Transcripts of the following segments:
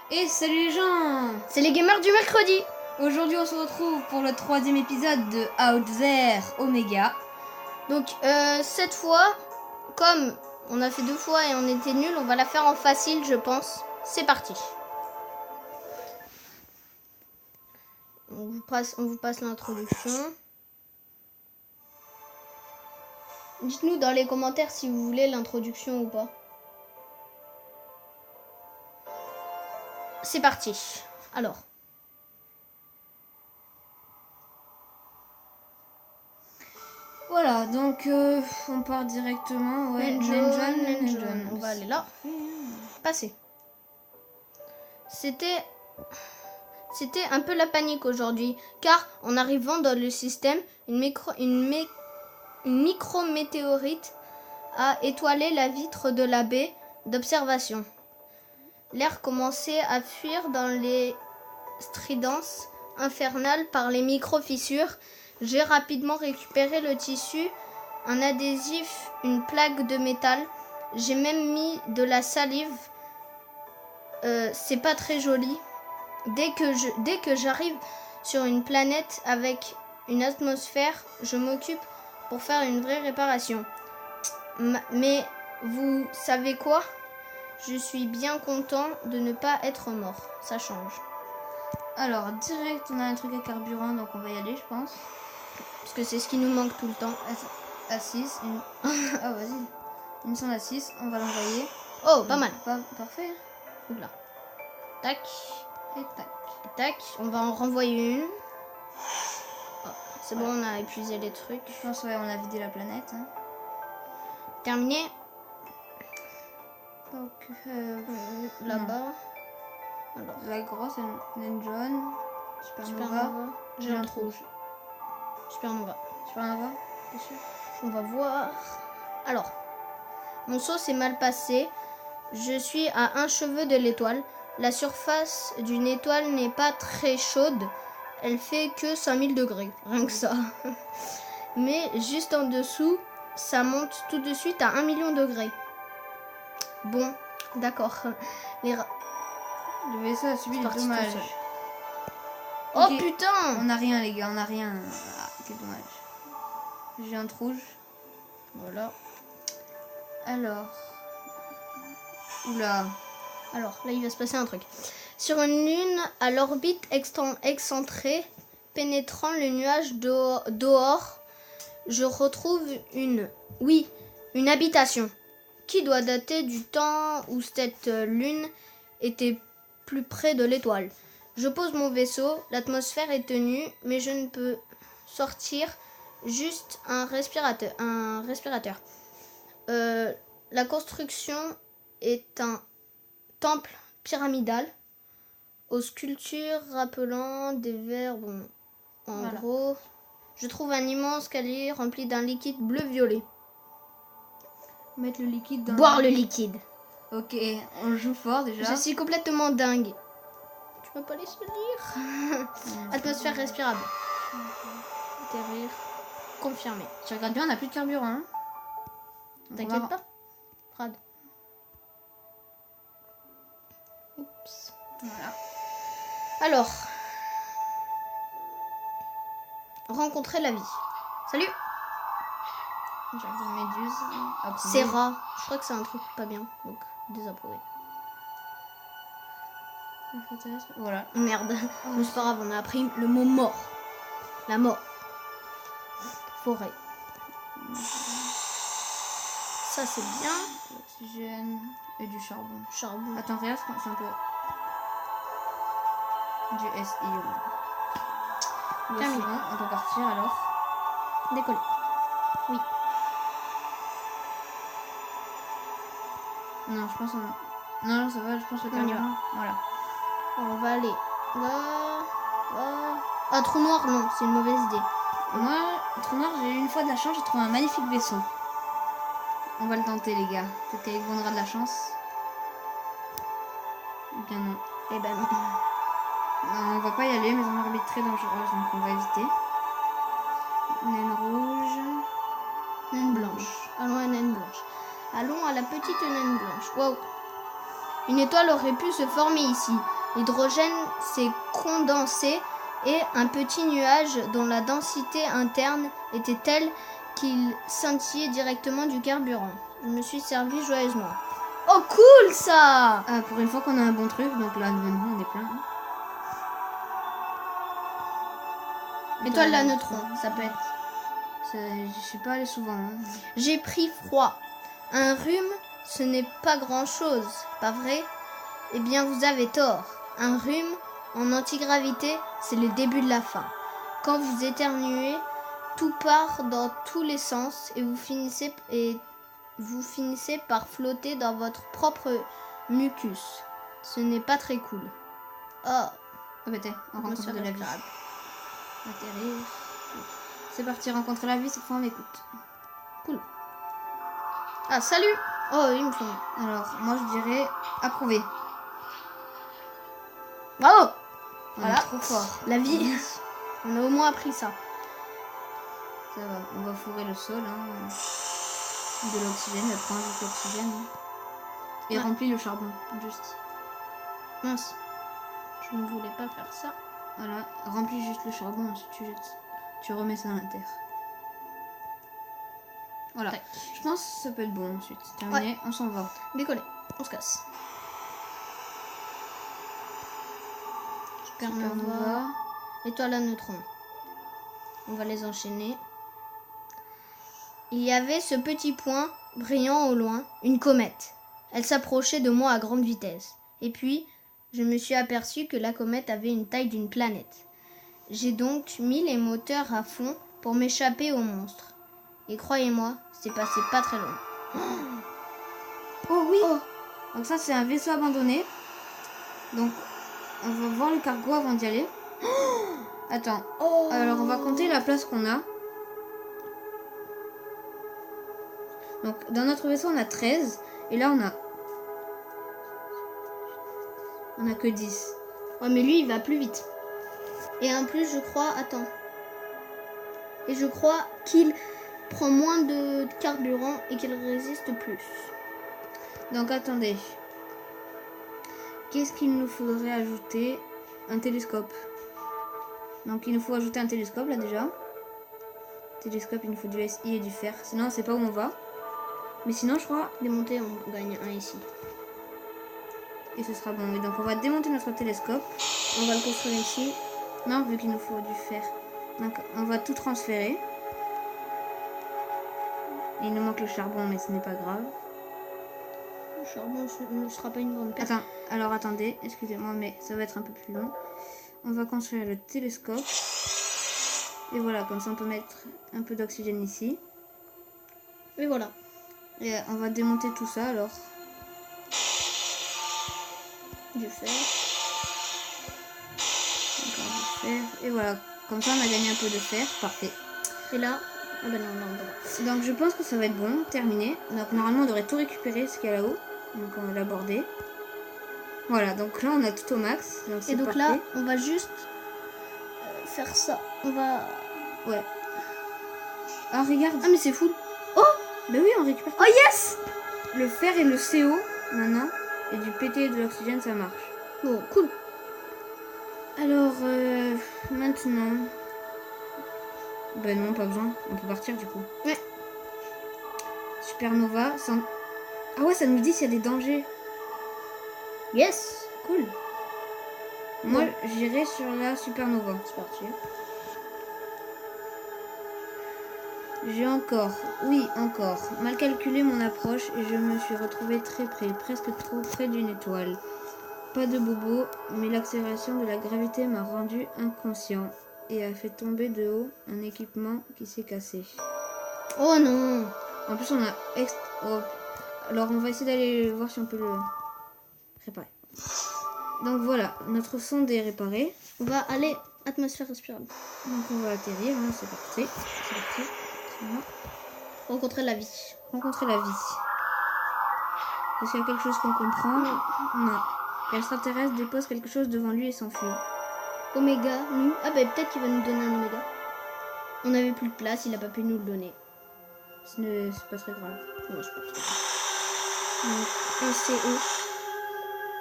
Et salut les gens! C'est les gamers du mercredi. Aujourd'hui on se retrouve pour le 3e épisode de Out There Omega. Donc cette fois, comme on a fait 2 fois et on était nuls, on va la faire en facile je pense. C'est parti. On vous passe l'introduction. Dites-nous dans les commentaires si vous voulez l'introduction ou pas. C'est parti. Alors. Voilà, donc on part directement. Ouais, Nenjon. On va aller là. Passer. C'était un peu la panique aujourd'hui, car en arrivant dans le système, une micrométéorite a étoilé la vitre de la baie d'observation. L'air commençait à fuir dans les stridences infernales par les micro-fissures. J'ai rapidement récupéré le tissu, un adhésif, une plaque de métal. J'ai même mis de la salive. C'est pas très joli. Dès que j'arrive sur une planète avec une atmosphère, je m'occupe pour faire une vraie réparation. Mais vous savez quoi ? Je suis bien content de ne pas être mort. Ça change. Alors, direct, on a un truc à carburant, donc on va y aller, je pense. Parce que c'est ce qui nous manque tout le temps. À 6. Ah, vas-y. Une sonde à 6, on va l'envoyer. Oh, pas mal. Parfait. Oula. Tac. Et tac. Tac. On va en renvoyer une. Oh, c'est bon, on a épuisé les trucs. Je pense, ouais, on a vidé la planète. Hein. Terminé. Donc, là-bas. Alors, la grosse, Nenjon. Supernova. J'ai un trou. Supernova. Supernova, bien sûr. On va voir. Alors, mon saut s'est mal passé. Je suis à un cheveu de l'étoile. La surface d'une étoile n'est pas très chaude. Elle fait que 5000 degrés. Rien que ça. Mais juste en dessous, ça monte tout de suite à 1 million de degrés. Bon, d'accord. Le vaisseau a subi des dommages. Oh okay. Putain! On n'a rien les gars, on n'a rien. Ah, quel dommage. J'ai un rouge. Voilà. Alors. Oula. Alors, là il va se passer un truc. Sur une lune à l'orbite excentrée, pénétrant le nuage dehors, je retrouve une habitation qui doit dater du temps où cette lune était plus près de l'étoile. Je pose mon vaisseau, l'atmosphère est tenue, mais je ne peux sortir juste un respirateur. La construction est un temple pyramidal aux sculptures rappelant des vers. Bon, en gros, je trouve un immense escalier rempli d'un liquide bleu-violet. Mettre le liquide dans Boire le liquide. Ok, on joue fort déjà. Je suis complètement dingue. Tu peux pas laisser lire. Atmosphère respirable. Atterrir. Confirmé. Tu regardes bien, on n'a plus de carburant. Hein. T'inquiète pas. Rad. Oups. Voilà. Alors. Rencontrer la vie. Salut. J'ai une méduse. C'est rare. Je crois que c'est un truc pas bien. Donc, désapprouvé. Voilà. Merde. Mais c'est pas grave, on a appris le mot mort. La mort. Forêt. Ça, c'est bien. L'oxygène et du charbon. Charbon. Attends, regarde, c'est un peu... Du SIO. Terminé. Bon, on peut partir alors. Décoller. Oui. Non, je pense qu'on... Non, ça va, je pense que le carburant. Voilà. On va aller là. Ah, trou noir, non, c'est une mauvaise idée. Moi, trou noir, j'ai eu une fois de la chance, j'ai trouvé un magnifique vaisseau. On va le tenter, les gars. Peut-être qu'avec vous, on aura de la chance. Eh bien non. Eh ben non. Non, on va pas y aller, mais on orbite très dangereuse, donc on va éviter. Naine rouge. Naine blanche. Allons à naine blanche. Allons à la petite naine blanche. Waouh. Une étoile aurait pu se former ici. L'hydrogène s'est condensé et un petit nuage dont la densité interne était telle qu'il scintillait directement du carburant. Je me suis servi joyeusement. Oh cool ça! Ah, pour une fois qu'on a un bon truc, donc là maintenant on est plein. Étoile à neutrons, ça peut être. Je suis pas allée souvent. Hein. J'ai pris froid. Un rhume, ce n'est pas grand-chose, pas vrai? Eh bien, vous avez tort. Un rhume en antigravité, c'est le début de la fin. Quand vous éternuez, tout part dans tous les sens et vous finissez par flotter dans votre propre mucus. Ce n'est pas très cool. Oh, Ah bah t'es, on rencontre de la vie. Atterrir. C'est parti, rencontrer la vie, cette fois on écoute. Cool. Ah, salut! Oh, il me faut. Alors, moi je dirais approuvé. Bravo! On Voilà. est trop fort. La vie, on a au moins appris ça. Ça va, on va fourrer le sol. Hein. De l'oxygène, elle prend juste l'oxygène. Hein. Et remplit le charbon, juste. Mince. Je ne voulais pas faire ça. Voilà, remplis juste le charbon, ensuite tu jettes. Tu remets ça à l'intérieur. Voilà. Tac. Je pense que ça peut être bon ensuite. Terminé, on s'en va. Décoller, on se casse. Supernova. Étoile à neutrons. On va les enchaîner. Il y avait ce petit point brillant au loin, une comète. Elle s'approchait de moi à grande vitesse. Et puis, je me suis aperçu que la comète avait une taille d'une planète. J'ai donc mis les moteurs à fond pour m'échapper au monstre. Et croyez-moi, c'est passé pas très long. Oh oui. Donc ça c'est un vaisseau abandonné. Donc on va voir le cargo avant d'y aller. Attends. Alors on va compter la place qu'on a. Donc dans notre vaisseau on a 13. Et là on a que 10. Ouais, mais lui il va plus vite. Et en plus je crois... Attends. Et je crois qu'il prend moins de carburant et qu'il résiste plus. Donc attendez. Qu'est-ce qu'il nous faudrait ajouter? Un télescope. Donc il nous faut ajouter un télescope là déjà. Télescope, il nous faut du SI et du fer. Sinon on sait pas où on va. Mais sinon je crois... Démonter, on gagne un ici. Et ce sera bon. Et donc on va démonter notre télescope. On va le construire ici. Non, vu qu'il nous faut du fer. Donc on va tout transférer. Il nous manque le charbon, mais ce n'est pas grave. Le charbon ne sera pas une grande perte. Attends, alors attendez, excusez-moi, mais ça va être un peu plus long. On va construire le télescope. Et voilà, comme ça on peut mettre un peu d'oxygène ici. Et voilà. Et on va démonter tout ça alors. Du fer. Encore du fer. Et voilà, comme ça on a gagné un peu de fer. Parfait. Et là... Ah ben non. Donc je pense que ça va être bon, terminé. Donc normalement on devrait tout récupérer ce qu'il y a là-haut. Donc on va l'aborder. Voilà, donc là on a tout au max. Et donc parfait. là, on va juste faire ça. On va... Ouais. Ah regarde. Ah mais c'est fou. Oh ben oui, on récupère. Oh yes. Le fer et le CO maintenant. Et du PT et de l'oxygène, ça marche. Bon, cool. Alors, maintenant... Ben non, pas besoin. On peut partir du coup. Ouais. Supernova. Sans... Ah ouais, ça nous dit s'il y a des dangers. Yes. Cool. Moi, Ouais. j'irai sur la supernova. C'est parti. J'ai encore, oui encore, mal calculé mon approche et je me suis retrouvée très près, presque trop près d'une étoile. Pas de bobo, mais l'accélération de la gravité m'a rendu inconscient et a fait tomber de haut un équipement qui s'est cassé. Oh non. En plus on a... Oh. Alors on va essayer d'aller voir si on peut le réparer. Donc voilà, notre sonde est réparée. On va aller atmosphère respirable. Donc on va atterrir, hein, c'est parti. C'est parti. Voilà. Rencontrer la vie. Rencontrer la vie. Est-ce qu'il y a quelque chose qu'on comprend? Non. L'extraterrestre dépose quelque chose devant lui et s'enfuit. Oméga, nous. Ah ben peut-être qu'il va nous donner un oméga. On n'avait plus de place, il n'a pas pu nous le donner. C'est pas très grave. Non, je pense pas. Donc, Un CO.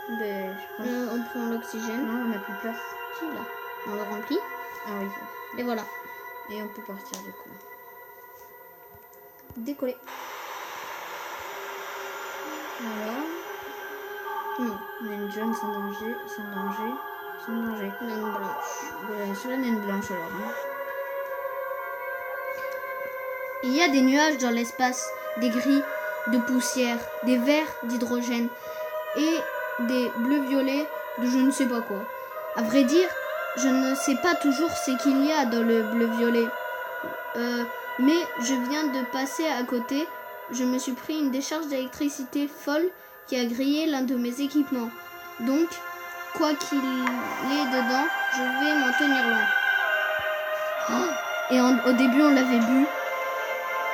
Ben, je pense. On prend l'oxygène. Non, on n'a plus peur. Si, là. On le remplit. Ah oui. Et voilà. Et on peut partir du coup. Décoller. Voilà. Non, On a une jaune sans danger. Sans danger. Sans danger. laine blanche. Sur la naine blanche alors. Hein. Il y a des nuages dans l'espace, des gris de poussière, des verts d'hydrogène et des bleus-violets de je ne sais pas quoi. À vrai dire, je ne sais pas toujours ce qu'il y a dans le bleu-violet. Mais je viens de passer à côté. Je me suis pris une décharge d'électricité folle qui a grillé l'un de mes équipements. Donc, quoi qu'il ait dedans, je vais m'en tenir loin. Oh, et au début, on l'avait bu.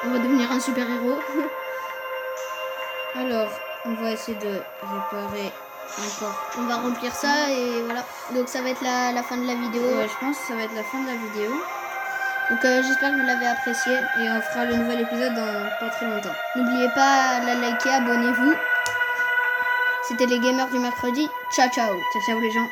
On va devenir un super-héros. Alors, on va essayer de réparer encore. On va remplir ça et voilà. Donc ça va être la fin de la vidéo. Ouais, je pense que ça va être la fin de la vidéo. Donc j'espère que vous l'avez apprécié. Et on fera le nouvel épisode dans pas très longtemps. N'oubliez pas de la liker, abonnez-vous. C'était les gamers du mercredi. Ciao ciao. Ciao ciao les gens.